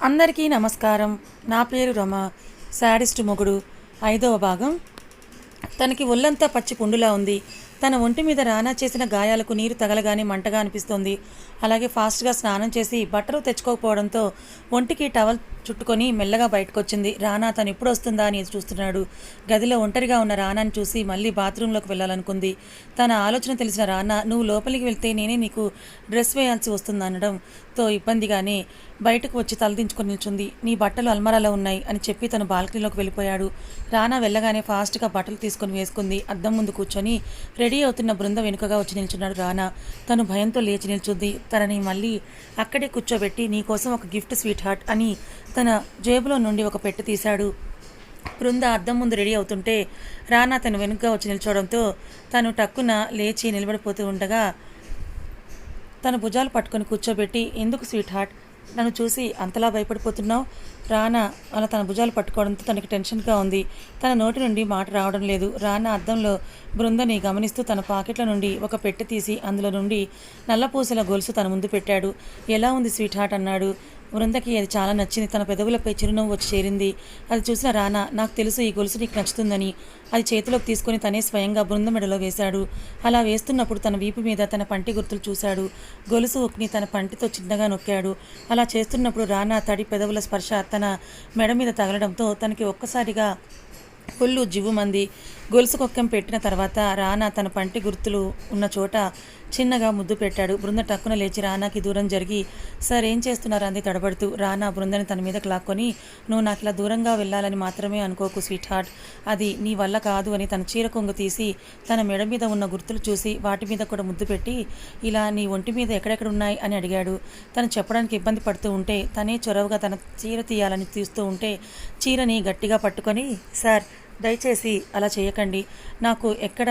అందరికీ నమస్కారం. నా పేరు రమ. శాడిస్ట్ మొగుడు 5వ భాగం. తనకి ఒళ్ళంతా పచ్చి పుండులా ఉంది. తన ఒంటి మీద రానా చేసిన గాయాలకు నీరు తగలగానే మంటగా అనిపిస్తోంది. అలాగే ఫాస్ట్గా స్నానం చేసి బట్టలు తెచ్చుకోకపోవడంతో ఒంటికి టవల్ చుట్టుకొని మెల్లగా బయటకొచ్చింది. రానా తను ఎప్పుడు వస్తుందా అని చూస్తున్నాడు. గదిలో ఒంటరిగా ఉన్న రానాని చూసి మళ్ళీ బాత్రూంలోకి వెళ్ళాలనుకుంది. తన ఆలోచన తెలిసిన రానా, నువ్వు లోపలికి వెళ్తే నేనే నీకు డ్రెస్ వేయాల్సి వస్తుంది అనడంతో ఇబ్బందిగానే బయటకు వచ్చి తలదించుకొని నిల్చుంది. నీ బట్టలు అల్మరాలో ఉన్నాయి అని చెప్పి తను బాల్కనీలోకి వెళ్ళిపోయాడు. రానా వెళ్ళగానే ఫాస్ట్గా బట్టలు తీసుకొని వేసుకుంది. అద్దం ముందు కూర్చొని రెడీ అవుతున్న బృంద వెనుకగా వచ్చి నిల్చున్నాడు రానా. తను భయంతో లేచి నిల్చుంది. తనని మళ్ళీ అక్కడే కూర్చోబెట్టి, నీకోసం ఒక గిఫ్ట్ స్వీట్ హార్ట్ అని తన జేబులో నుండి ఒక పెట్టె తీశాడు. బృంద అద్దం ముందు రెడీ అవుతుంటే రానా తను వెనుకగా వచ్చి నిల్చోవడంతో తను టక్కున లేచి నిలబడిపోతూ ఉండగా తన భుజాలు పట్టుకొని కూర్చోబెట్టి, ఎందుకు స్వీట్ హార్ట్ నన్ను చూసి అంతలా భయపడిపోతున్నావు? రానా అలా తన భుజాలు పట్టుకోవడంతో తనకి టెన్షన్గా ఉంది. తన నోటి నుండి మాట రావడం లేదు. రానా అద్దంలో బృందని గమనిస్తూ తన పాకెట్ల నుండి ఒక పెట్టె తీసి అందులో నుండి నల్లపూసల గొలుసు తన ముందు పెట్టాడు. ఎలా ఉంది స్వీట్ హార్ట్ అన్నాడు. బృందకి అది చాలా నచ్చింది. తన పెదవులపై చిరునవ్వు వచ్చి చేరింది. అది చూసిన రానా, నాకు తెలుసు ఈ గొలుసు నీకు నచ్చుతుందని. అది చేతిలోకి తీసుకొని తనే స్వయంగా బృంద మెడలో వేశాడు. అలా వేస్తున్నప్పుడు తన వీపు మీద తన పంటి గుర్తులు చూశాడు. గొలుసు ఉక్ని తన పంటితో చిన్నగా నొక్కాడు. అలా చేస్తున్నప్పుడు రానా తడి పెదవుల స్పర్శ తన మెడ మీద తగలడంతో తనకి ఒక్కసారిగా పుల్లు జివ్వుమంది. గొలుసు కొక్కం పెట్టిన తర్వాత రానా తన పంటి గుర్తులు ఉన్న చోట చిన్నగా ముద్దు పెట్టాడు. బృంద టక్కున లేచి రానాకి దూరం జరిగి, సార్ ఏం చేస్తున్నారు అంది తడబడుతూ. రానా బృందని తన మీదకి లాక్కొని, నువ్వు నాకు ఇలా దూరంగా వెళ్ళాలని మాత్రమే అనుకోకు స్వీట్ హార్ట్, అది నీ వల్ల కాదు అని తన చీర కొంగు తీసి తన మెడ మీద ఉన్న గుర్తులు చూసి వాటి మీద కూడా ముద్దు పెట్టి, ఇలా నీ ఒంటి మీద ఎక్కడెక్కడ ఉన్నాయి అని అడిగాడు. తను చెప్పడానికి ఇబ్బంది పడుతూ ఉంటే తనే చొరవగా తన చీర తీయాలని తీస్తూ ఉంటే చీరని గట్టిగా పట్టుకొని, సార్ దయచేసి అలా చేయకండి, నాకు ఎక్కడ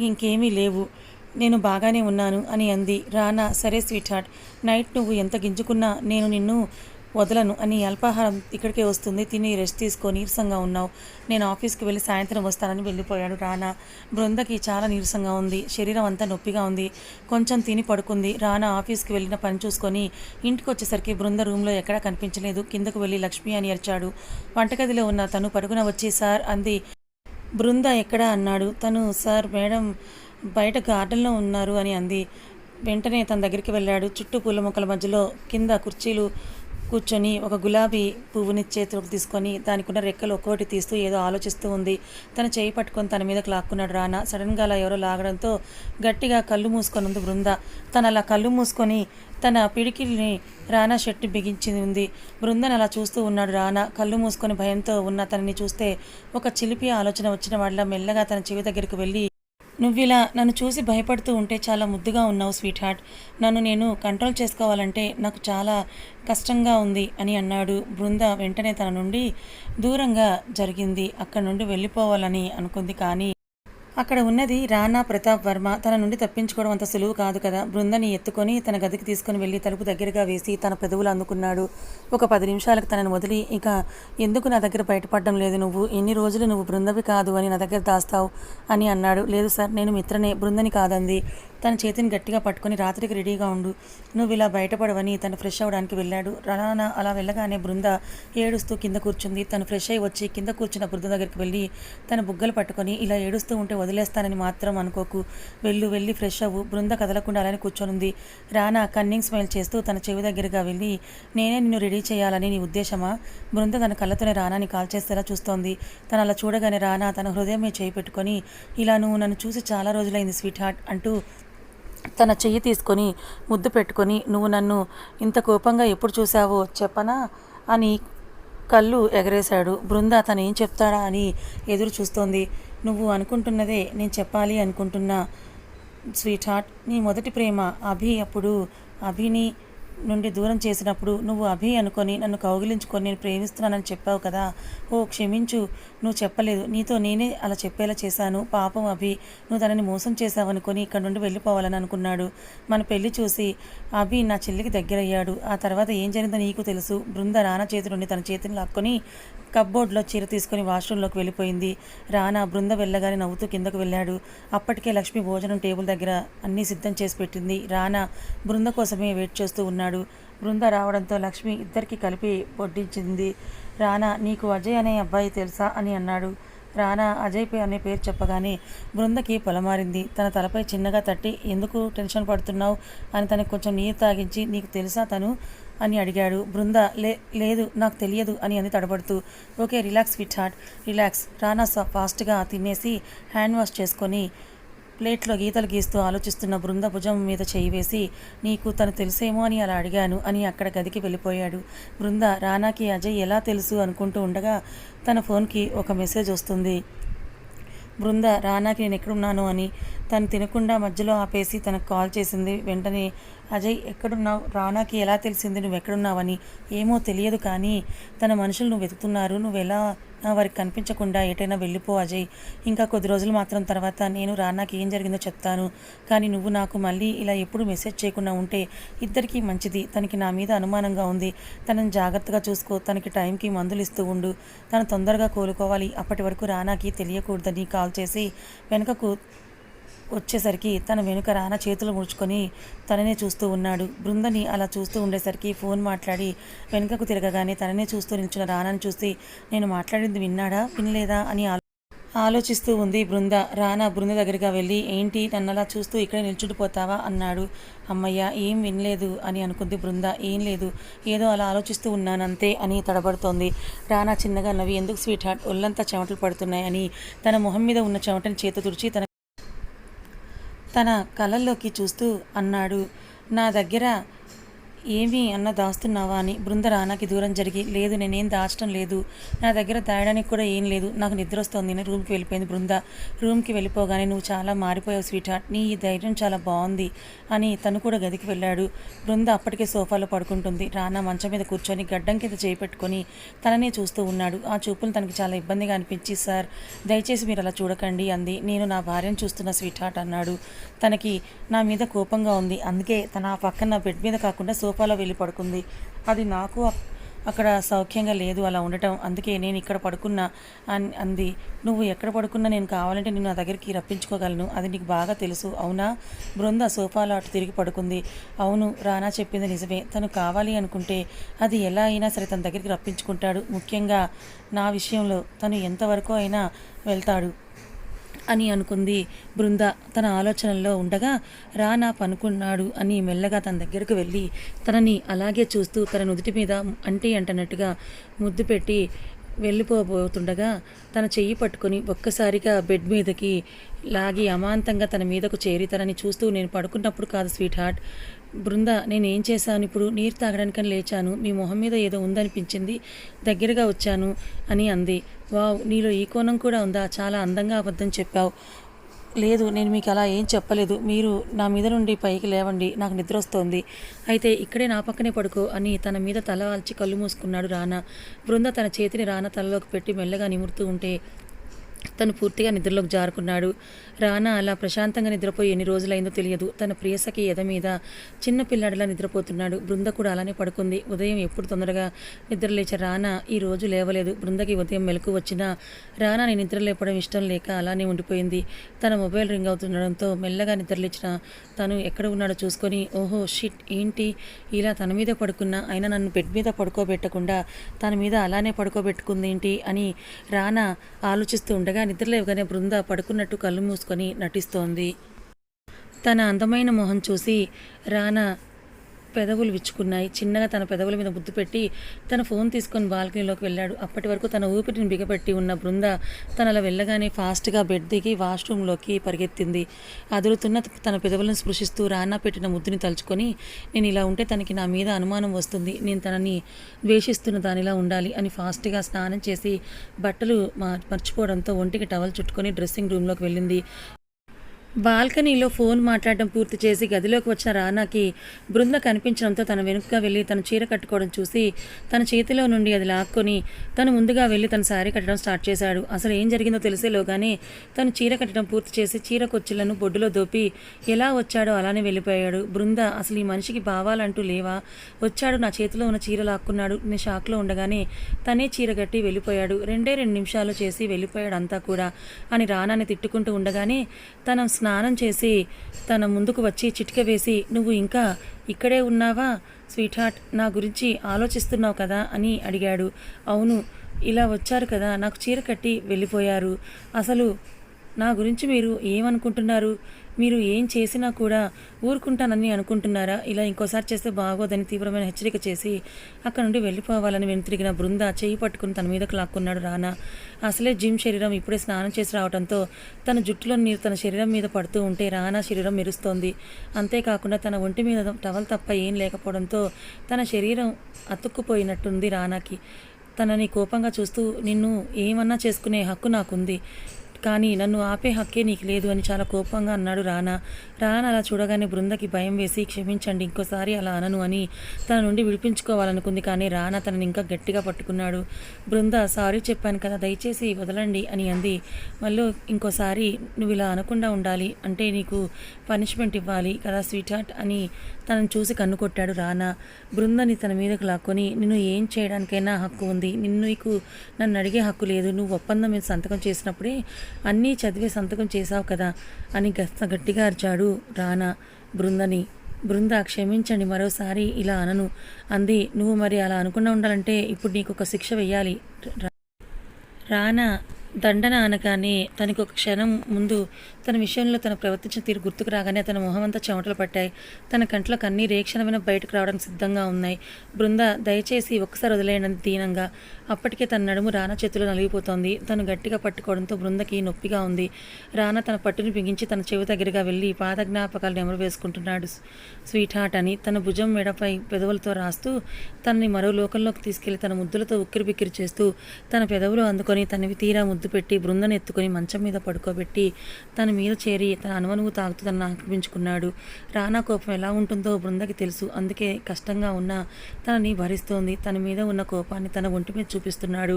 ఇంకేమీ లేవు, నేను బాగానే ఉన్నాను అని అంది. రానా, సరే స్వీట్ హార్ట్, నైట్ నువ్వు ఎంత గింజుకున్నా నేను నిన్ను వదలను అని, అల్పాహారం ఇక్కడికే వస్తుంది, తిని రెస్ట్ తీసుకో, నీరసంగా ఉన్నావు, నేను ఆఫీస్కి వెళ్ళి సాయంత్రం వస్తానని వెళ్ళిపోయాడు రానా. బృందకి చాలా నీరసంగా ఉంది. శరీరం అంతా నొప్పిగా ఉంది. కొంచెం తిని పడుకుంది. రానా ఆఫీస్కి వెళ్ళిన పని చూసుకొని ఇంటికి వచ్చేసరికి బృంద రూమ్లో ఎక్కడా కనిపించలేదు. కిందకు వెళ్ళి లక్ష్మి అని అరిచాడు. వంటగదిలో ఉన్న తను పరుగున వచ్చి సార్ అంది. బృంద ఎక్కడా అన్నాడు. తను సార్ మేడం బయట గార్డెన్లో ఉన్నారు అని అంది. వెంటనే తన దగ్గరికి వెళ్ళాడు. చుట్టూ పూల మొక్కల మధ్యలో కింద కుర్చీలు కూర్చొని ఒక గులాబీ పువ్వుని చేతిలోకి తీసుకొని దానికున్న రెక్కలు ఒక్కొక్కటి తీస్తూ ఏదో ఆలోచిస్తూ ఉంది. తన చేయి పట్టుకొని తన మీదకి లాక్కున్నాడు రానా. సడన్గా అలా ఎవరో లాగడంతో గట్టిగా కళ్ళు మూసుకొని ఉంది బృంద. తను అలా కళ్ళు మూసుకొని తన పిడికిల్ని రానా షర్ట్ని బిగించి ఉంది. బృందని అలా చూస్తూ ఉన్నాడు రానా. కళ్ళు మూసుకొని భయంతో ఉన్న తనని చూస్తే ఒక చిలిపి ఆలోచన వచ్చిన వాళ్ళ మెల్లగా తన చెవి దగ్గరికి వెళ్ళి, నువ్విలా నన్ను చూసి భయపడుతూ ఉంటే చాలా ముద్దుగా ఉన్నావు స్వీట్ హార్ట్, నన్ను నేను కంట్రోల్ చేసుకోవాలంటే నాకు చాలా కష్టంగా ఉంది అని అన్నాడు. బృంద వెంటనే తన నుండి దూరంగా జరిగింది. అక్కడి నుండి వెళ్ళిపోవాలని అనుకుంది. కానీ అక్కడ ఉన్నది రానా ప్రతాప్ వర్మ. తన నుండి తప్పించుకోవడం అంత సులువు కాదు కదా. బృందని ఎత్తుకొని తన గదికి తీసుకొని వెళ్ళి తలుపు దగ్గరగా వేసి తన పెదవులు అందుకున్నాడు. ఒక 10 నిమిషాలకు తనను వదిలి, ఇక ఎందుకు నా దగ్గర బయటపడడం లేదు, నువ్వు ఎన్ని రోజులు నువ్వు బృందవి కాదు అని నా దగ్గర దాస్తావు అని అన్నాడు. లేదు సార్, నేను మిత్రనే, బృందని కాదంది. తన చేతిని గట్టిగా పట్టుకొని రాత్రికి రెడీగా ఉండు, నువ్వు ఇలా బయటపడవని తను ఫ్రెష్ అవ్వడానికి వెళ్ళాడు. రానా అలా వెళ్ళగానే బృంద ఏడుస్తూ కింద కూర్చుంది. తను ఫ్రెష్ అయ్యి వచ్చి కింద కూర్చున్న బృంద దగ్గరికి వెళ్ళి తన బుగ్గలు పట్టుకొని, ఇలా ఏడుస్తూ ఉంటే వదిలేస్తానని మాత్రం అనుకోకు, వెళ్ళి ఫ్రెష్ అవ్వు. బృంద కదలకుండా అలానే కూర్చొనుంది. రానా కన్నింగ్ స్మైల్ చేస్తూ తన చెవి దగ్గరగా వెళ్ళి, నేనే నిన్ను రెడీ చేయాలని నీ ఉద్దేశమా? బృంద తన కళ్ళతోనే రానాని కాల్ చేసేలా చూస్తోంది. తను అలా చూడగానే రానా తన హృదయం మీద చేయి పెట్టుకొని, ఇలా నువ్వు నన్ను చూసి చాలా రోజులైంది స్వీట్ హార్ట్ అంటూ తన చెయ్యి తీసుకొని ముద్దు పెట్టుకొని, నువ్వు నన్ను ఇంత కోపంగా ఎప్పుడు చూసావో చెప్పనా అని కళ్ళు ఎగరేశాడు. బృంద తను ఏం చెప్తాడా అని ఎదురు చూస్తోంది. నువ్వు అనుకుంటున్నదే నేను చెప్పాలి అనుకుంటున్నా స్వీట్ హార్ట్, నీ మొదటి ప్రేమ అభి అప్పుడు అభిని నుండి దూరం చేసినప్పుడు నువ్వు అభి అనుకొని నన్ను కౌగిలించుకొని నేను ప్రేమిస్తున్నానని చెప్పావు కదా. ఓ క్షమించు, నువ్వు చెప్పలేదు, నీతో నేనే అలా చెప్పేలా చేశాను. పాపం అభి, నువ్వు తనని మోసం చేశావనుకొని ఇక్కడ నుండి వెళ్ళిపోవాలని అనుకున్నాడు. మన పెళ్లి చూసి అభి నా చెల్లికి దగ్గరయ్యాడు. ఆ తర్వాత ఏం జరిగిందో నీకు తెలుసు. బృంద రానా చేతి నుండి తన చేతిని లాక్కొని కప్బోర్డ్లో చీర తీసుకుని వాష్రూంలోకి వెళ్ళిపోయింది. రానా బృంద వెళ్ళగానే నవ్వుతూ కిందకు వెళ్ళాడు. అప్పటికే లక్ష్మి భోజనం టేబుల్ దగ్గర అన్నీ సిద్ధం చేసి పెట్టింది. రానా బృంద కోసమే వెయిట్ చేస్తూ ఉన్నాడు. బృంద రావడంతో లక్ష్మి ఇద్దరికి కలిపి వడ్డించింది. రానా, నీకు అజయ్ అనే అబ్బాయి తెలుసా అని అన్నాడు. రానా అజయ్ అనే పేరు చెప్పగానే బృందకి పొలమారింది. తన తలపై చిన్నగా తట్టి, ఎందుకు టెన్షన్ పడుతున్నావు అని తనకు కొంచెం నీరు తాగించి, నీకు తెలుసా తను అని అడిగాడు. బృంద లేదు నాకు తెలియదు అని అంది తడబడుతూ. Okay, relax sweet heart, relax. రానా ఫాస్ట్గా తినేసి హ్యాండ్ వాష్ చేసుకొని ప్లేట్లో గీతలు గీస్తూ ఆలోచిస్తున్న బృంద భుజం మీద చేయి వేసి, నీకు తను తెలుసేమో అని అలా అడిగాను అని అక్కడ గదికి వెళ్ళిపోయాడు. బృంద రానాకి అజయ్ ఎలా తెలుసు అనుకుంటూ ఉండగా తన ఫోన్కి ఒక మెసేజ్ వస్తుంది. బృంద రానాకి నేను ఎక్కడున్నాను అని. తను తినకుండా మధ్యలో ఆపేసి తనకు కాల్ చేసింది. వెంటనే అజయ్ ఎక్కడున్నావు, రానాకి ఎలా తెలిసింది నువ్వు ఎక్కడున్నావని. ఏమో తెలియదు, కానీ తన మనుషులు నువ్వు వెతుకుతున్నారు, నువ్వు ఎలా వారికి కనిపించకుండా ఎటైనా వెళ్ళిపో అజయ్. ఇంకా కొద్ది రోజులు మాత్రం తర్వాత నేను రానాకి ఏం జరిగిందో చెప్తాను, కానీ నువ్వు నాకు మళ్ళీ ఇలా ఎప్పుడు మెసేజ్ చేయకుండా ఉంటే ఇద్దరికీ మంచిది. తనకి నా మీద అనుమానంగా ఉంది, తనని జాగ్రత్తగా చూసుకో, తనకి టైంకి మందులు ఇస్తూ ఉండు, తను తొందరగా కోలుకోవాలి. అప్పటి వరకు రానాకి తెలియకూడదని కాల్ చేసి వెనుకకు వచ్చేసరికి తన వెనుక రానా చేతులు ముడుచుకొని తననే చూస్తూ ఉన్నాడు. బృందని అలా చూస్తూ ఉండేసరికి ఫోన్ మాట్లాడి వెనుకకు తిరగగానే తననే చూస్తూ నిల్చున్న రానాని చూసి, నేను మాట్లాడింది విన్నాడా వినలేదా అని ఆలోచిస్తూ ఉంది బృంద. రానా బృంద దగ్గరగా వెళ్ళి, ఏంటి నన్నలా చూస్తూ ఇక్కడే నిల్చుండిపోతావా అన్నాడు. అమ్మయ్య, ఏం వినలేదు అని అనుకుంది బృంద. ఏం లేదు, ఏదో అలా ఆలోచిస్తూ ఉన్నానంతే అని తడబడుతోంది. రానా చిన్నగా నవ్వి, ఎందుకు స్వీట్ హార్ట్, ఒళ్ళంతా చెమటలు పడుతున్నాయని తన మొహం మీద ఉన్న చెమటని చేత తుడిచి తన కళ్ళల్లోకి చూస్తూ అన్నాడు. నా దగ్గర ఏమీ అన్న దాస్తున్నావా అని. బృంద రానాకి దూరం జరిగి, లేదు నేనేం దాచడం లేదు, నా దగ్గర దాయడానికి కూడా ఏం లేదు, నాకు నిద్ర వస్తుంది అని రూమ్కి వెళ్ళిపోయింది బృంద. రూమ్కి వెళ్ళిపోగానే, నువ్వు చాలా మారిపోయావు స్వీట్ హార్ట్, నీ ఈ ధైర్యం చాలా బాగుంది అని తను కూడా గదికి వెళ్ళాడు. బృంద అప్పటికే సోఫాలో పడుకుంటుంది. రానా మంచం మీద కూర్చొని గడ్డం కింద చేయి పెట్టుకొని తననే చూస్తూ ఉన్నాడు. ఆ చూపులు తనకి చాలా ఇబ్బందిగా అనిపించి, సార్ దయచేసి మీరు అలా చూడకండి అంది. నేను నా భార్యను చూస్తున్న స్వీట్ హార్ట్ అన్నాడు. తనకి నా మీద కోపంగా ఉంది, అందుకే తన పక్కన బెడ్ మీద కాకుండా సోఫాలో వెళ్ళి పడుకుంది. అది నాకు అక్కడ సౌఖ్యంగా లేదు అలా ఉండటం, అందుకే నేను ఇక్కడ పడుకున్నా అంది. నువ్వు ఎక్కడ పడుకున్నా నేను కావాలంటే నేను నా దగ్గరికి రప్పించుకోగలను, అది నీకు బాగా తెలుసు అవునా. బృంద సోఫాలో అటు తిరిగి పడుకుంది. అవును, రానా చెప్పింది నిజమే, తను కావాలి అనుకుంటే అది ఎలా అయినా సరే తన దగ్గరికి రప్పించుకుంటాడు. ముఖ్యంగా నా విషయంలో తను ఎంతవరకు అయినా వెళ్తాడు అని అనుకుంది బృంద. తన ఆలోచనల్లో ఉండగా రానా పనుకున్నాడు అని మెల్లగా తన దగ్గరకు వెళ్ళి తనని అలాగే చూస్తూ తన నుదుటి మీద అంటనట్టుగా ముద్దు పెట్టి వెళ్ళిపోబోతుండగా తన చెయ్యి పట్టుకొని ఒక్కసారిగా బెడ్ మీదకి లాగి అమాంతంగా తన మీదకు చేరి తనని చూస్తూ, నేను పడుకున్నప్పుడు కాదు స్వీట్ హార్ట్, బృంద నేనేం చేశాను, ఇప్పుడు నీరు తాగడానికని లేచాను, మీ మొహం మీద ఏదో ఉందనిపించింది, దగ్గరగా వచ్చాను అని అంది. వావ్, నీలో ఈ కోణం కూడా ఉందా, చాలా అందంగా అబద్ధం చెప్పావు. లేదు, నేను మీకు అలా ఏం చెప్పలేదు, మీరు నా మీద నుండి పైకి లేవండి, నాకు నిద్ర వస్తోంది, అయితే ఇక్కడే నా పక్కనే పడుకో అని తన మీద తల వాల్చి కళ్ళు మూసుకున్నాడు రానా. బృంద తన చేతిని రానా తలలోకి పెట్టి మెల్లగా నిమురుతూ ఉంటే తను పూర్తిగా నిద్రలోకి జారుకున్నాడు. రానా అలా ప్రశాంతంగా నిద్రపోయి ఎన్ని రోజులైందో తెలియదు. తన ప్రియసకి ఎద మీద చిన్న పిల్లాడిలా నిద్రపోతున్నాడు. బృంద కూడా అలానే పడుకుంది. ఉదయం ఎప్పుడు తొందరగా నిద్ర లేచే రానా ఈ రోజు లేవలేదు. బృందకి ఉదయం మెలకు వచ్చినా రానాని నిద్ర లేపడం ఇష్టం లేక అలానే ఉండిపోయింది. తన మొబైల్ రింగ్ అవుతుండడంతో మెల్లగా నిద్రలేచిన తను ఎక్కడ ఉన్నాడో చూసుకొని, ఓహో షిట్, ఏంటి ఇలా తన మీద పడుకున్నా, అయినా నన్ను బెడ్ మీద పడుకోబెట్టకుండా తన మీద అలానే పడుకోబెట్టుకుందేంటి అని రానా ఆలోచిస్తూ ఉండగా నిద్రలేవగానే బృంద పడుకున్నట్టు కళ్ళు మూసుకొని నటిస్తోంది. తన అందమైన మొహం చూసి రానా పెదవులు విచ్చుకున్నాయి. చిన్నగా తన పెదవుల మీద ముద్దు పెట్టి తన ఫోన్ తీసుకొని బాల్కనీలోకి వెళ్ళాడు. అప్పటి వరకు తన ఊపిరిని బిగపెట్టి ఉన్న బృంద తన అలా వెళ్ళగానే ఫాస్ట్గా బెడ్ దిగి వాష్రూమ్లోకి పరిగెత్తింది. అదురుతున్న తన పెదవులను స్పృశిస్తూ రానా పెట్టిన ముద్దుని తలుచుకొని, నేను ఇలా ఉంటే తనకి నా మీద అనుమానం వస్తుంది, నేను తనని ద్వేషిస్తున్న దానిలా ఉండాలి అని ఫాస్ట్గా స్నానం చేసి బట్టలు మర్చిపోవడంతో ఒంటికి టవల్ చుట్టుకొని డ్రెస్సింగ్ రూమ్లోకి వెళ్ళింది. బాల్కనీలో ఫోన్ మాట్లాడడం పూర్తి చేసి గదిలోకి వచ్చిన రానాకి బృంద కనిపించడంతో తన వెనుకగా వెళ్ళి తను చీర కట్టుకోవడం చూసి తన చేతిలో నుండి అది లాక్కొని తను ముందుగా వెళ్ళి తన శారీ కట్టడం స్టార్ట్ చేశాడు. అసలు ఏం జరిగిందో తెలిసేలోగానే తను చీర కట్టడం పూర్తి చేసి చీర కొచ్చులను బొడ్డులో దోపి ఎలా వచ్చాడో అలానే వెళ్ళిపోయాడు. బృంద, అసలు ఈ మనిషికి భావాలంటూ లేవా, వచ్చాడు నా చేతిలో ఉన్న చీర లాక్కున్నాడు, నేను షాక్లో ఉండగానే తనే చీర కట్టి వెళ్ళిపోయాడు, 2 నిమిషాలు చేసి వెళ్ళిపోయాడు అంతా కూడా అని రానాని తిట్టుకుంటూ ఉండగానే తన స్నానం చేసి తన ముందుకు వచ్చి చిటిక వేసి, నువ్వు ఇంకా ఇక్కడే ఉన్నావా, స్వీట్ హార్ట్, నా గురించి ఆలోచిస్తున్నావు కదా అని అడిగాడు. అవును, ఇలా వచ్చారు కదా, నాకు చీర కట్టి వెళ్ళిపోయారు. అసలు నా గురించి మీరు ఏమనుకుంటున్నారు? మీరు ఏం చేసినా కూడా ఊరుకుంటానని అనుకుంటున్నారా? ఇలా ఇంకోసారి చేస్తే బాగోదని తీవ్రమైన హెచ్చరిక చేసి అక్కడ నుండి వెళ్ళిపోవాలని వెనుతిరిగిన బృంద చేయి పట్టుకుని తన మీదకు లాక్కున్నాడు రానా. అసలే జిమ్ శరీరం ఇప్పుడే స్నానం చేసి రావడంతో తన జుట్టులో నీరు తన శరీరం మీద పడుతూ ఉంటే రానా శరీరం మెరుస్తోంది. అంతేకాకుండా తన ఒంటి మీద టవల్ తప్ప ఏం లేకపోవడంతో తన శరీరం అతుక్కుపోయినట్టుంది రానాకి. తనని కోపంగా చూస్తూ, నిన్ను ఏమన్నా చేసుకునే హక్కు నాకుంది, కానీ నన్ను ఆపే హక్కే నీకు లేదు అని చాలా కోపంగా అన్నాడు రానా. రానా అలా చూడగానే బృందకి భయం వేసి, క్షమించండి, ఇంకోసారి అలా అనను అని తన నుండి విడిపించుకోవాలనుకుంది. కానీ రానా తనని ఇంకా గట్టిగా పట్టుకున్నాడు. బృంద, సారీ చెప్పాను కదా, దయచేసి వదలండి అని అంది. మళ్ళీ ఇంకోసారి నువ్వు ఇలా అనకుండా ఉండాలి అంటే నీకు పనిష్మెంట్ ఇవ్వాలి కదా స్వీట్ హార్ట్ అని తనని చూసి కన్ను కొట్టాడు రానా. బృందని తన మీదకు లాక్కొని, నిన్ను ఏం చేయడానికైనా హక్కు ఉంది, నీకు నన్ను అడిగే హక్కు లేదు, నువ్వు ఒప్పందం మీద సంతకం చేసినప్పుడే అన్నీ చదివే సంతకం చేశావు కదా అని గట్టిగా అరిచాడు రానా బృందని. బృంద, క్షమించండి, మరోసారి ఇలా అనను అంది. నువ్వు మరి అలా అనుకుండా ఉండాలంటే ఇప్పుడు నీకు ఒక శిక్ష వెయ్యాలి. రానా దండన అనగానే తనకు ఒక క్షణం ముందు తన విషయంలో తన ప్రవర్తించిన తీరు గుర్తుకు రాగానే తన మొహమంతా చెమటలు పట్టాయి. తన కంట్లో కన్నీరు ఏ క్షణమైనా బయటకు రావడానికి సిద్ధంగా ఉన్నాయి. బృంద, దయచేసి ఒక్కసారి వదిలేయండి దీనంగా. అప్పటికే తన నడుము రానా చేతిలో నలిగిపోతోంది. తను గట్టిగా పట్టుకోవడంతో బృందకి నొప్పిగా ఉంది. రానా తన పట్టుని బిగించి తన చెవి దగ్గరగా వెళ్ళి పాత జ్ఞాపకాలు నెమరు వేసుకుంటున్నాడు. స్వీట్ హార్ట్ అని తన భుజం మెడపై పెదవులతో రాస్తూ తనని మరో లోకంలోకి తీసుకెళ్లి తన ముద్దులతో ఉక్కిరి బిక్కిరి చేస్తూ తన పెదవులు అందుకొని తనవి తీరా ముద్దు పెట్టి బృందను ఎత్తుకొని మంచం మీద పడుకోబెట్టి తన మీద చేరి తన అనువనువు తాగుతూ తనను ఆక్రమించుకున్నాడు. రానా కోపం ఎలా ఉంటుందో బృందకి తెలుసు. అందుకే కష్టంగా ఉన్నా తనని భరిస్తోంది. తన మీద ఉన్న కోపాన్ని తన ఒంటి మీద చూపిస్తున్నాడు.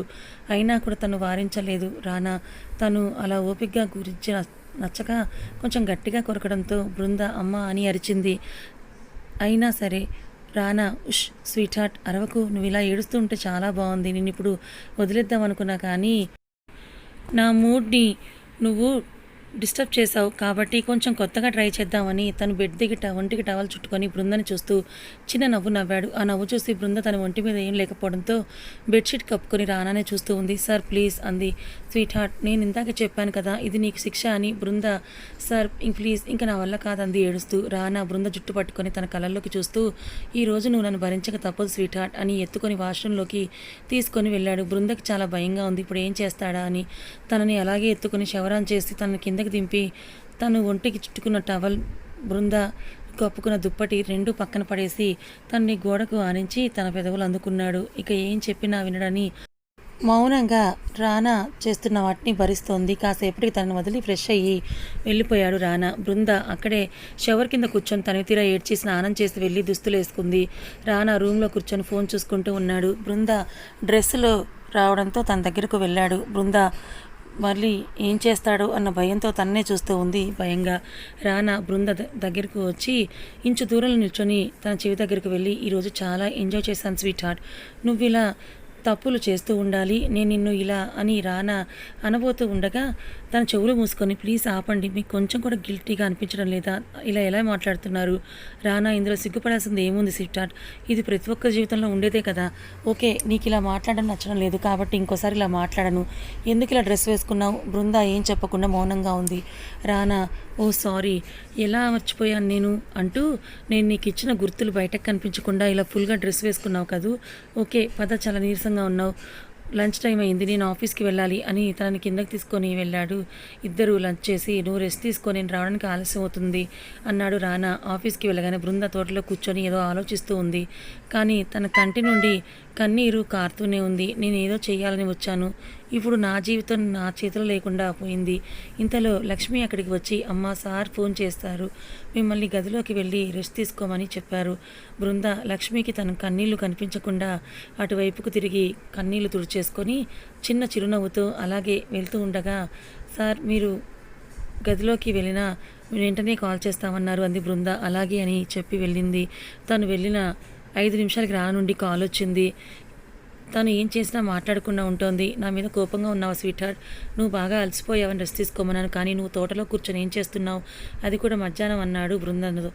అయినా కూడా తను వారించలేదు రానా. తను అలా ఓపికగా గురించి నచ్చక కొంచెం గట్టిగా కొరకడంతో బృంద అమ్మ అని అరిచింది. అయినా సరే రానా, ఉష్ స్వీట్ హార్ట్, అరవకు, నువ్వు ఇలా ఏడుస్తూ ఉంటే చాలా బాగుంది, నేను ఇప్పుడు వదిలేద్దాం అనుకున్నా కానీ నా మూడ్ని నువ్వు డిస్టర్బ్ చేశావు కాబట్టి కొంచెం కొత్తగా ట్రై చేద్దామని తను బెడ్ దిగి ఒంటికి టవల్ చుట్టుకొని బృందని చూస్తూ చిన్న నవ్వు నవ్వాడు. ఆ నవ్వు చూసి బృంద తన ఒంటి మీద ఏం లేకపోవడంతో బెడ్షీట్ కప్పుకొని రానానే చూస్తూ ఉంది. సార్ ప్లీజ్ అంది. స్వీట్ హార్ట్, నేను ఇందాక చెప్పాను కదా ఇది నీకు శిక్ష అని. బృంద, సార్ ప్లీజ్, ఇంకా నా వల్ల కాదంది ఏడుస్తూ. రానా బృంద జుట్టు పట్టుకొని తన కళ్ళల్లోకి చూస్తూ, ఈ రోజు నువ్వు నన్ను భరించక తప్పదు స్వీట్ హార్ట్ అని ఎత్తుకొని వాష్రూమ్లోకి తీసుకొని వెళ్ళాడు. బృందకి చాలా భయంగా ఉంది, ఇప్పుడు ఏం చేస్తాడా అని. తనని అలాగే ఎత్తుకొని శవరాన్ చేసి తనని కిందకి దింపి తను ఒంటికి చుట్టుకున్న టవల్, బృంద కప్పుకున్న దుప్పటి రెండూ పక్కన పడేసి తనని గోడకు ఆనించి తన పెదవులు అందుకున్నాడు. ఇక ఏం చెప్పినా వినడని మౌనంగా రానా చేస్తున్న వాటిని భరిస్తోంది. కాసేపటికి తనను వదిలి ఫ్రెష్ అయ్యి వెళ్ళిపోయాడు రానా. బృంద అక్కడే షవర్ కింద కూర్చొని తన తీరా ఏడ్చి స్నానం చేసి వెళ్ళి దుస్తులు వేసుకుంది. రానా రూమ్లో కూర్చొని ఫోన్ చూసుకుంటూ ఉన్నాడు. బృంద డ్రెస్సులో రావడంతో తన దగ్గరకు వెళ్ళాడు. బృంద మళ్ళీ ఏం చేస్తాడో అన్న భయంతో తన్నే చూస్తూ ఉంది భయంగా. రానా బృంద దగ్గరకు వచ్చి ఇంచు దూరంలో నిల్చొని తన చెవి దగ్గరకు వెళ్ళి, ఈరోజు చాలా ఎంజాయ్ చేశాను స్వీట్ హార్ట్, నువ్వు ఇలా తప్పులు చేస్తూ ఉండాలి, నేను నిన్ను ఇలా అని రానా అనబోతూ ఉండగా తన చెవులు మూసుకొని, ప్లీజ్ ఆపండి, మీకు కొంచెం కూడా గిల్టీగా అనిపించడం లేదా, ఇలా ఎలా మాట్లాడుతున్నారు రానా, ఇందులో సిగ్గుపడాల్సింది ఏముంది స్వీట్ హార్ట్, ఇది ప్రతి ఒక్క జీవితంలో ఉండేదే కదా. ఓకే, నీకు ఇలా మాట్లాడడం నచ్చడం లేదు కాబట్టి ఇంకోసారి ఇలా మాట్లాడను, ఎందుకు ఇలా డ్రెస్ వేసుకున్నావు. బృంద ఏం చెప్పకుండా మౌనంగా ఉంది. రానా, ఓ సారీ, ఎలా మర్చిపోయాను నేను అంటూ, నేను నీకు ఇచ్చిన గుర్తులు బయటకు కనిపించకుండా ఇలా ఫుల్గా డ్రెస్ వేసుకున్నావు కదూ, ఓకే పద, చాలా నీరసంగా ఉన్నావు, లంచ్ టైం అయింది, నేను ఆఫీస్కి వెళ్ళాలి అని తనని కిందకి తీసుకొని వెళ్ళాడు. ఇద్దరు లంచ్ చేసి, నువ్వు రెస్ట్ తీసుకో, నేను రావడానికి ఆలస్యం అవుతుంది అన్నాడు రానా. ఆఫీస్కి వెళ్ళగానే బృంద తోటలో కూర్చొని ఏదో ఆలోచిస్తూ ఉంది. కానీ తన కంటి నుండి కన్నీరు కారుతూనే ఉంది. నేను ఏదో చేయాలని వచ్చాను, ఇప్పుడు నా జీవితం నా చేతిలో లేకుండా పోయింది. ఇంతలో లక్ష్మి అక్కడికి వచ్చి, అమ్మ సార్ ఫోన్ చేస్తారు, మిమ్మల్ని గదిలోకి వెళ్ళి రెస్ట్ తీసుకోమని చెప్పారు. బృంద లక్ష్మికి తన కన్నీళ్లు కనిపించకుండా అటువైపుకు తిరిగి కన్నీళ్లు తుడిచేసుకొని చిన్న చిరునవ్వుతో అలాగే వెళ్తూ ఉండగా, సార్ మీరు గదిలోకి వెళ్ళినా వెంటనే కాల్ చేస్తామన్నారు అంది బృంద. అలాగే అని చెప్పి వెళ్ళింది. తను వెళ్ళిన 5 నిమిషాలకి రానా నుండి కాల్ వచ్చింది. తను ఏం చేసినా మాట్లాడకుండా ఉంటుంది. నా మీద కోపంగా ఉన్నావా స్వీట్ హార్ట్, నువ్వు బాగా అలసిపోయావని రెస్ట్ తీసుకోమన్నాను, కానీ నువ్వు తోటలో కూర్చొని ఏం చేస్తున్నావు, అది కూడా మధ్యాహ్నం అన్నాడు బృందను.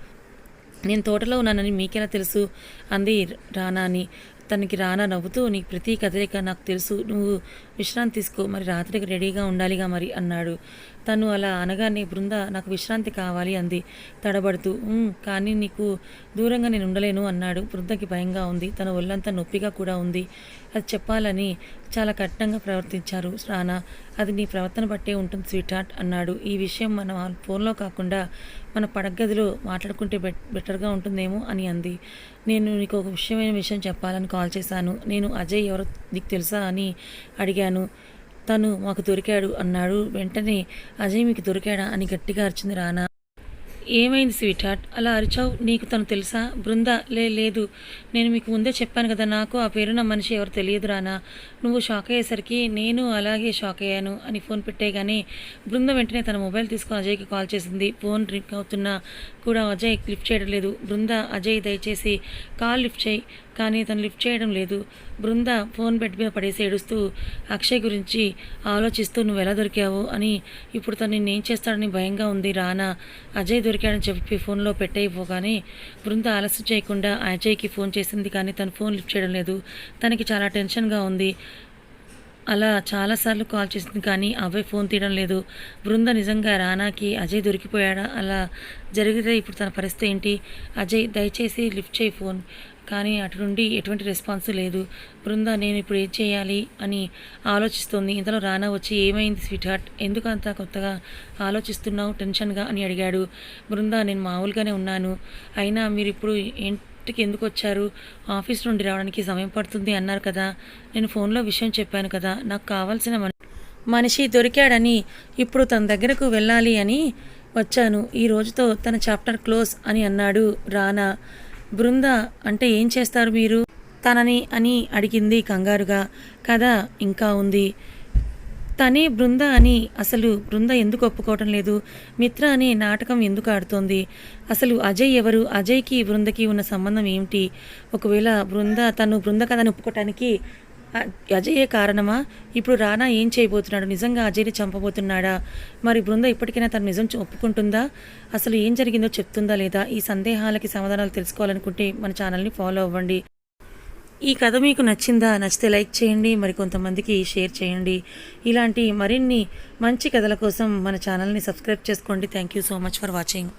నేను తోటలో ఉన్నానని మీకెలా తెలుసు అంది రానాని. తనకి రానా నవ్వుతూ, నీకు ప్రతి కదలిక నాకు తెలుసు, నువ్వు విశ్రాంతి తీసుకో, మరి రాత్రికి రెడీగా ఉండాలిగా మరి అన్నాడు. తను అలా అనగానే బృంద నాకు విశ్రాంతి కావాలి అంది తడబడుతూ. కానీ నీకు దూరంగా నేను ఉండలేను అన్నాడు. బృందకి భయంగా ఉంది, తన ఒళ్ళంతా నొప్పిగా కూడా ఉంది. అది చెప్పాలని చాలా కఠినంగా ప్రవర్తించారు రానా. అది నీ ప్రవర్తన బట్టే ఉంటుంది స్వీట్ హార్ట్ అన్నాడు. ఈ విషయం మన ఫోన్లో కాకుండా మన పడగదిలో మాట్లాడుకుంటే బెటర్గా ఉంటుందేమో అని అంది. నేను నీకు ఒక విషయం చెప్పాలని కాల్ చేశాను. నేను అజయ్ ఎవరో నీకు తెలుసా అని అడిగాను. తను మాకు దొరికాడు అన్నాడు. వెంటనే అజయ్ మీకు దొరికాడా అని గట్టిగా అరిచింది రానా. ఏమైంది స్వీట్ హార్ట్ అలా అరిచావు? నీకు తను తెలుసా? బృంద లేదు, నేను మీకు ముందే చెప్పాను కదా, నాకు ఆ పేరున్న మనిషి ఎవరు తెలియదు రానా. నువ్వు షాక్ అయ్యేసరికి నేను అలాగే షాక్ అయ్యాను అని ఫోన్ పెట్టేగానే బృంద వెంటనే తన మొబైల్ తీసుకొని అజయ్కి కాల్ చేసింది. ఫోన్ రింగ్ అవుతున్నా కూడా అజయ్ లిఫ్ట్ చేయడం లేదు. బృంద, అజయ్ దయచేసి కాల్ లిఫ్ట్ చేయి, కానీ తను లిఫ్ట్ చేయడం లేదు. బృంద ఫోన్ బెడ్ మీద పడేసి ఏడుస్తూ అక్షయ్ గురించి ఆలోచిస్తూ నువ్వు ఎలా దొరికావు అని, ఇప్పుడు తను నిన్నేం చేస్తాడని భయంగా ఉంది రానా. అజయ్ దొరికాడని చెప్పి ఫోన్లో పెట్టేయిపోగానే బృంద ఆలస్యం చేయకుండా అజయ్కి ఫోన్ చేసింది, కానీ తను ఫోన్ లిఫ్ట్ చేయడం లేదు. తనకి చాలా టెన్షన్గా ఉంది. అలా చాలాసార్లు కాల్ చేసింది, కానీ అబ్బాయి ఫోన్ తీయడం లేదు. బృంద నిజంగా రానాకి అజయ్ దొరికిపోయాడా? అలా జరిగితే ఇప్పుడు తన పరిస్థితి ఏంటి? అజయ్ దయచేసి లిఫ్ట్ చేయి ఫోన్, కానీ అటు నుండి ఎటువంటి రెస్పాన్స్ లేదు. బృంద నేను ఇప్పుడు ఏం చేయాలి అని ఆలోచిస్తుంది. ఇంతలో రానా వచ్చి ఏమైంది స్వీట్ హార్ట్, ఎందుకు అంత కొత్తగా ఆలోచిస్తున్నావు టెన్షన్గా అని అడిగాడు. బృంద నేను మామూలుగానే ఉన్నాను, అయినా మీరు ఇప్పుడు ఇంటికి ఎందుకు వచ్చారు? ఆఫీస్ నుండి రావడానికి సమయం పడుతుంది అన్నారు కదా, నేను ఫోన్లో విషయం చెప్పాను కదా, నాకు కావాల్సిన మనిషి దొరికాడని, ఇప్పుడు తన దగ్గరకు వెళ్ళాలి అని వచ్చాను. ఈ రోజుతో తన చాప్టర్ క్లోజ్ అని అన్నాడు రానా. బృంద అంటే ఏం చేస్తారు మీరు తనని అని అడిగింది కంగారుగా. కథ ఇంకా ఉంది. తనే బృంద అని అసలు బృంద ఎందుకు ఒప్పుకోవటం లేదు? మిత్ర అనే నాటకం ఎందుకు ఆడుతోంది? అసలు అజయ్ ఎవరు? అజయ్కి బృందకి ఉన్న సంబంధం ఏమిటి? ఒకవేళ తను బృంద కథను ఒప్పుకోవటానికి అజయే కారణమా? ఇప్పుడు రానా ఏం చేయబోతున్నాడు? నిజంగా అజయ్ని చంపబోతున్నాడా? మరి బృంద ఇప్పటికైనా తను నిజం ఒప్పుకుంటుందా? అసలు ఏం జరిగిందో చెప్తుందా లేదా? ఈ సందేహాలకి సమాధానాలు తెలుసుకోవాలనుకుంటే మన ఛానల్ని ఫాలో అవ్వండి. ఈ కథ మీకు నచ్చిందా? నచ్చితే లైక్ చేయండి, మరి కొంతమందికి షేర్ చేయండి. ఇలాంటి మరిన్ని మంచి కథల కోసం మన ఛానల్ని సబ్స్క్రైబ్ చేసుకోండి. Thank you so much for watching.